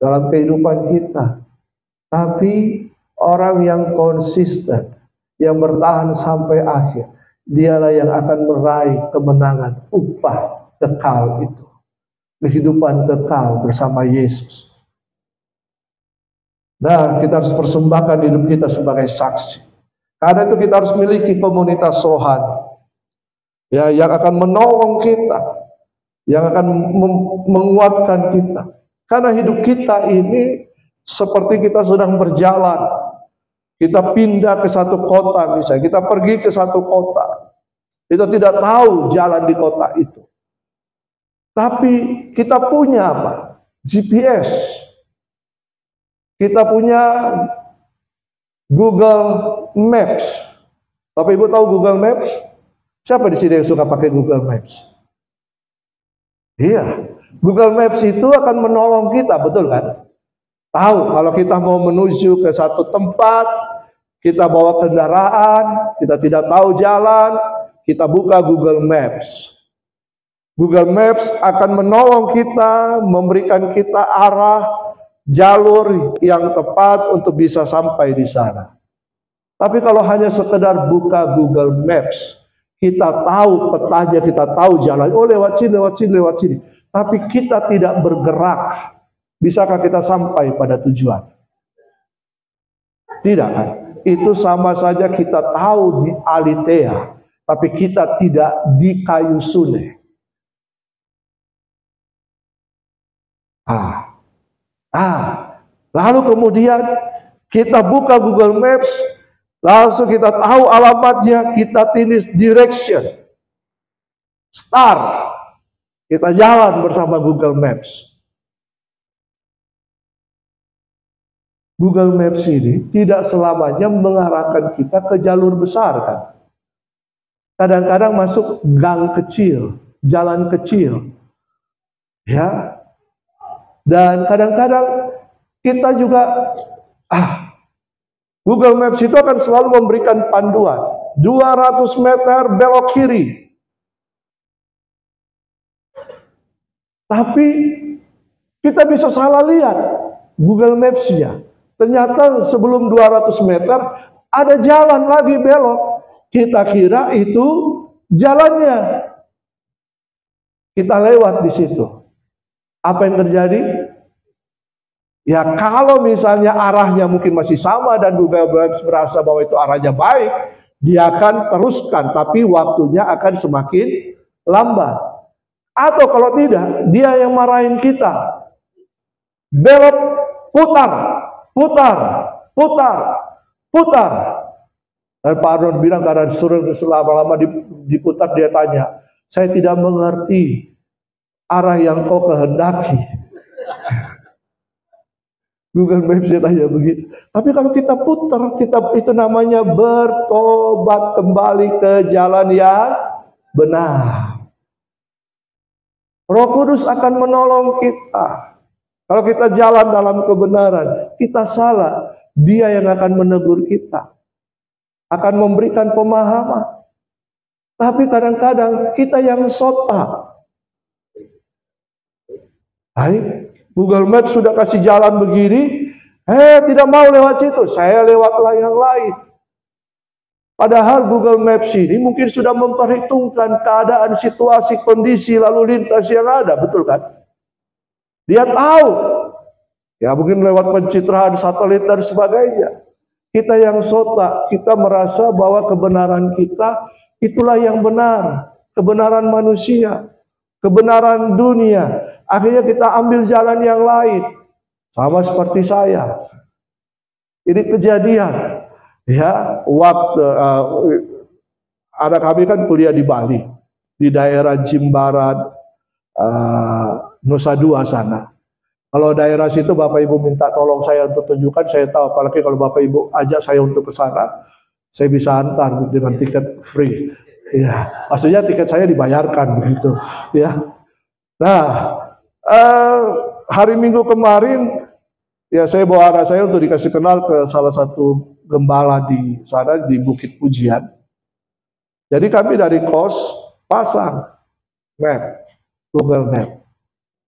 Dalam kehidupan kita. Tapi orang yang konsisten, yang bertahan sampai akhir, dialah yang akan meraih kemenangan, upah kekal itu. Kehidupan kekal bersama Yesus. Nah, kita harus persembahkan hidup kita sebagai saksi. Karena itu kita harus miliki komunitas rohani. Ya, yang akan menolong kita, yang akan menguatkan kita. Karena hidup kita ini seperti kita sedang berjalan. Kita pindah ke satu kota misalnya. Kita pergi ke satu kota. Kita tidak tahu jalan di kota itu. Tapi kita punya apa? GPS. Kita punya Google Maps. Bapak Ibu tahu Google Maps? Siapa di sini yang suka pakai Google Maps? Iya. Google Maps itu akan menolong kita, betul kan? Tahu kalau kita mau menuju ke satu tempat, kita bawa kendaraan, kita tidak tahu jalan, kita buka Google Maps. Google Maps akan menolong kita, memberikan kita arah, jalur yang tepat untuk bisa sampai di sana. Tapi kalau hanya sekedar buka Google Maps, kita tahu petanya, kita tahu jalan, oh lewat sini, lewat sini, lewat sini. Tapi kita tidak bergerak. Bisakah kita sampai pada tujuan? Tidak kan? Itu sama saja kita tahu di aletheia, tapi kita tidak di kayu sune. Lalu kemudian kita buka Google Maps, langsung kita tahu alamatnya, kita tulis direction, start, kita jalan bersama Google Maps. Google Maps ini tidak selamanya mengarahkan kita ke jalur besar, kan? Kadang-kadang masuk gang kecil, jalan kecil, ya. Dan kadang-kadang kita juga, Google Maps itu akan selalu memberikan panduan, 200 meter belok kiri. Tapi kita bisa salah lihat Google Maps-nya. Ternyata sebelum 200 meter ada jalan lagi belok. Kita kira itu jalannya. Kita lewat di situ. Apa yang terjadi? Ya kalau misalnya arahnya mungkin masih sama dan Google Maps merasa bahwa itu arahnya baik, dia akan teruskan, tapi waktunya akan semakin lambat. Atau kalau tidak, dia yang marahin kita. Belok, putar, putar, putar, putar. Dan Pak Arnold bilang karena suruh selama-lama diputar, dia tanya, saya tidak mengerti arah yang kau kehendaki. Google Maps dia tanya begitu. Tapi kalau kita putar, itu namanya bertobat kembali ke jalan yang benar. Roh Kudus akan menolong kita. Kalau kita jalan dalam kebenaran, kita salah, Dia yang akan menegur kita, akan memberikan pemahaman. Tapi kadang-kadang kita yang sotak. Baik, Google Maps sudah kasih jalan begini, tidak mau lewat situ, saya lewatlah yang lain. Padahal Google Maps ini mungkin sudah memperhitungkan keadaan, situasi, kondisi, lalu lintas yang ada, betul kan? Dia tahu, ya mungkin lewat pencitraan satelit dan sebagainya. Kita yang sotak, kita merasa bahwa kebenaran kita itulah yang benar, kebenaran manusia, kebenaran dunia. Akhirnya kita ambil jalan yang lain, sama seperti saya. Ini kejadian, ya waktu anak kami kan kuliah di Bali, di daerah Jimbaran, Nusa Dua sana. Kalau daerah situ Bapak Ibu minta tolong saya untuk tunjukkan, saya tahu. Apalagi kalau Bapak Ibu ajak saya untuk ke sana, saya bisa antar dengan tiket free. Ya, maksudnya tiket saya dibayarkan begitu. Ya, nah hari Minggu kemarin, ya saya bawa anak saya untuk dikasih kenal ke salah satu gembala di sana di Bukit Pujian. Jadi kami dari kos pasang map, Google Map.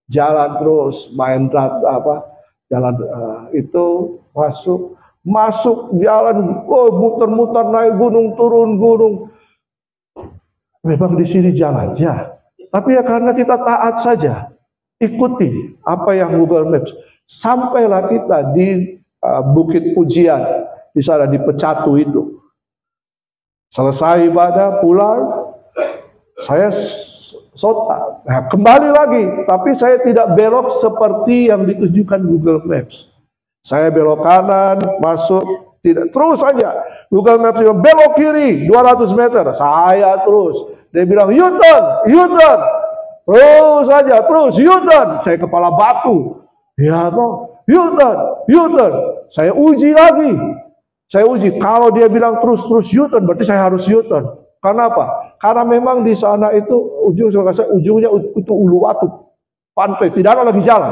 Jalan terus, main jalan itu masuk jalan, muter-muter naik gunung, turun gunung. Memang di sini jalannya, tapi ya karena kita taat saja, ikuti apa yang Google Maps. Sampailah kita di Bukit Pujian, di sana di Pecatu itu. Selesai ibadah, pulang, saya sotak. Nah, kembali lagi, tapi saya tidak belok seperti yang ditunjukkan Google Maps. Saya belok kanan, masuk, tidak, terus saja. Google Maps bilang belok kiri 200 meter, saya terus. Dia bilang U-turn, U-turn, terus saja, terus U-turn. Saya kepala batu, ya toh, U-turn, U-turn. Saya uji lagi, saya uji. Kalau dia bilang terus U-turn, berarti saya harus U-turn. Kenapa? Karena memang di sana itu ujungnya itu Uluwatu, pantai, tidak ada lagi jalan.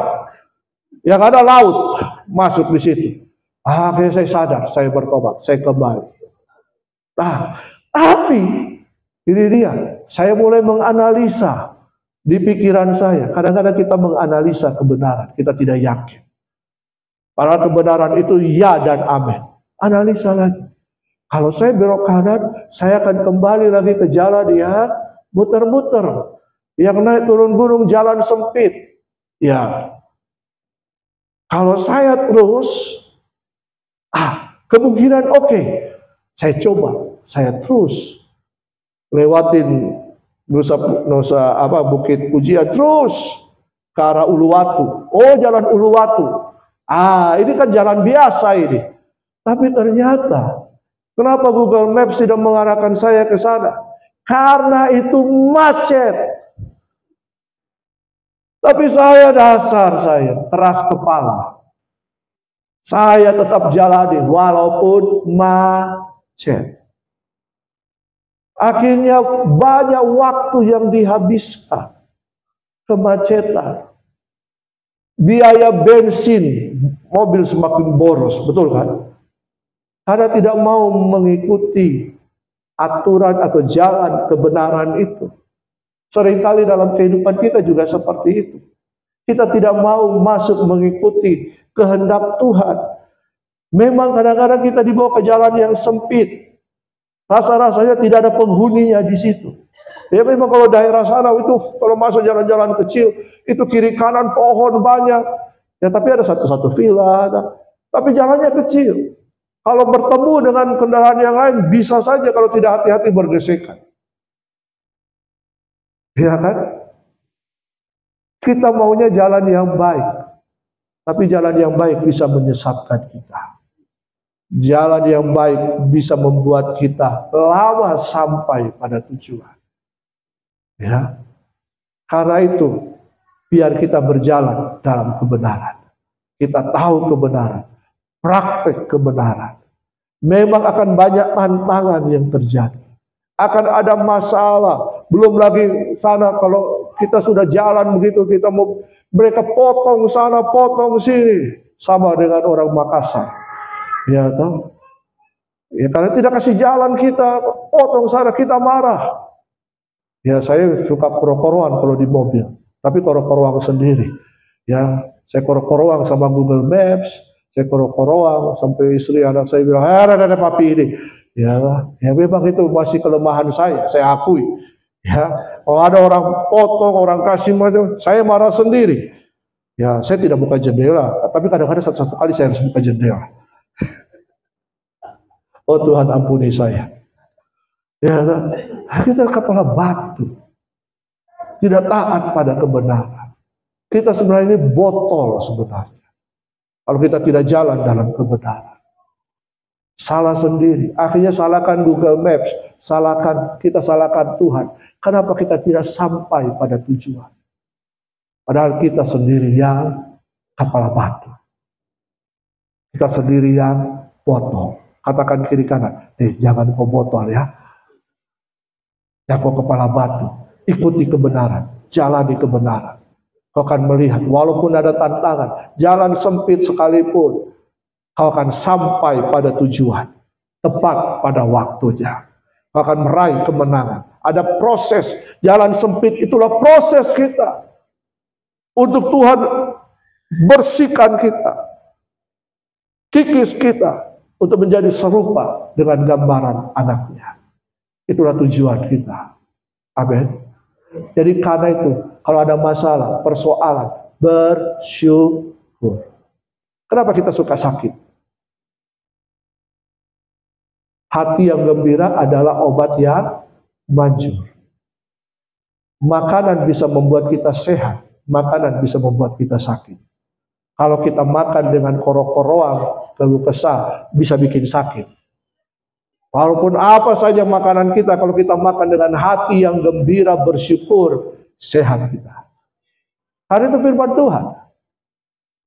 Yang ada laut masuk di situ. Akhirnya saya sadar, saya bertobat, saya kembali. Nah, tapi ini dia, saya mulai menganalisa di pikiran saya. Kadang-kadang kita menganalisa kebenaran, kita tidak yakin. Padahal kebenaran itu ya dan amin. Analisa lagi. Kalau saya belok kanan, saya akan kembali lagi ke jalan yang muter-muter. Yang naik turun gunung, jalan sempit. Ya, kalau saya terus, kemungkinan oke. Saya coba, saya terus lewatin Bukit Pujian, terus ke arah Uluwatu. Oh, jalan Uluwatu. Ini kan jalan biasa ini. Tapi ternyata, kenapa Google Maps tidak mengarahkan saya ke sana? Karena itu macet. Tapi saya keras kepala. Saya tetap jalani walaupun macet. Akhirnya banyak waktu yang dihabiskan. Kemacetan. Biaya bensin, mobil semakin boros, betul kan? Karena tidak mau mengikuti aturan atau jalan kebenaran itu. Seringkali dalam kehidupan kita juga seperti itu. Kita tidak mau masuk mengikuti kehendak Tuhan. Memang kadang-kadang kita dibawa ke jalan yang sempit. Rasa-rasanya tidak ada penghuninya di situ. Ya memang kalau daerah sana itu, kalau masuk jalan-jalan kecil, itu kiri kanan pohon banyak. Ya tapi ada satu villa. Tapi jalannya kecil. Kalau bertemu dengan kendaraan yang lain, bisa saja kalau tidak hati-hati bergesekan. Ya kan? Kita maunya jalan yang baik. Tapi jalan yang baik bisa menyesatkan kita. Jalan yang baik bisa membuat kita lama sampai pada tujuan. Ya. Karena itu, biar kita berjalan dalam kebenaran. Kita tahu kebenaran, praktek kebenaran. Memang akan banyak tantangan yang terjadi. Akan ada masalah. Belum lagi sana kalau kita sudah jalan begitu, mereka potong sana, potong sini. Sama dengan orang Makassar. Ya tahu. Ya karena tidak kasih jalan kita, potong sana, kita marah. Ya saya suka koro-koroan kalau di mobil, tapi koro-koroan sendiri. Ya saya koro-koroan sama Google Maps, saya koro-koroan sampai istri anak saya bilang, ada papi ini. Ya memang itu masih kelemahan saya akui. Ya kalau ada orang potong, orang kasih macam, saya marah sendiri. Ya saya tidak buka jendela, tapi kadang-kadang satu kali saya harus buka jendela. Oh Tuhan ampuni saya. Ya, kita kepala batu, tidak taat pada kebenaran. Kita sebenarnya ini botol sebenarnya. Kalau kita tidak jalan dalam kebenaran, salah sendiri. Akhirnya salahkan Google Maps, kita salahkan Tuhan. Kenapa kita tidak sampai pada tujuan? Padahal kita sendiri yang kepala batu. Kita sendiri yang botol. Katakan kiri kanan, jangan kau botol ya. Ya kau kepala batu, ikuti kebenaran, jalani kebenaran. Kau akan melihat, walaupun ada tantangan, jalan sempit sekalipun, kau akan sampai pada tujuan, tepat pada waktunya. Kau akan meraih kemenangan. Ada proses, jalan sempit itulah proses kita. Untuk Tuhan bersihkan kita, kikis kita, untuk menjadi serupa dengan gambaran anaknya. Itulah tujuan kita. Amin. Jadi karena itu, kalau ada masalah, persoalan, bersyukur. Kenapa kita suka sakit? Hati yang gembira adalah obat yang manjur. Makanan bisa membuat kita sehat, makanan bisa membuat kita sakit. Kalau kita makan dengan koro-koroan, keluh kesah, bisa bikin sakit. Walaupun apa saja makanan kita, kalau kita makan dengan hati yang gembira, bersyukur, sehat kita. Karena itu firman Tuhan.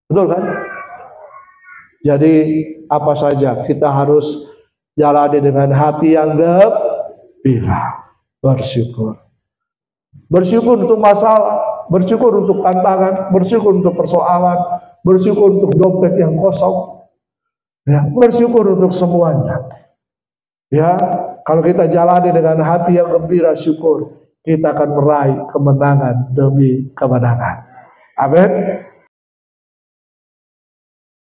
Betul kan? Jadi apa saja kita harus jalani dengan hati yang gembira, bersyukur. Bersyukur untuk masalah, bersyukur untuk tantangan, bersyukur untuk persoalan, bersyukur untuk dompet yang kosong. Ya, bersyukur untuk semuanya. Ya, kalau kita jalani dengan hati yang gembira, syukur, kita akan meraih kemenangan demi kemenangan. Amin.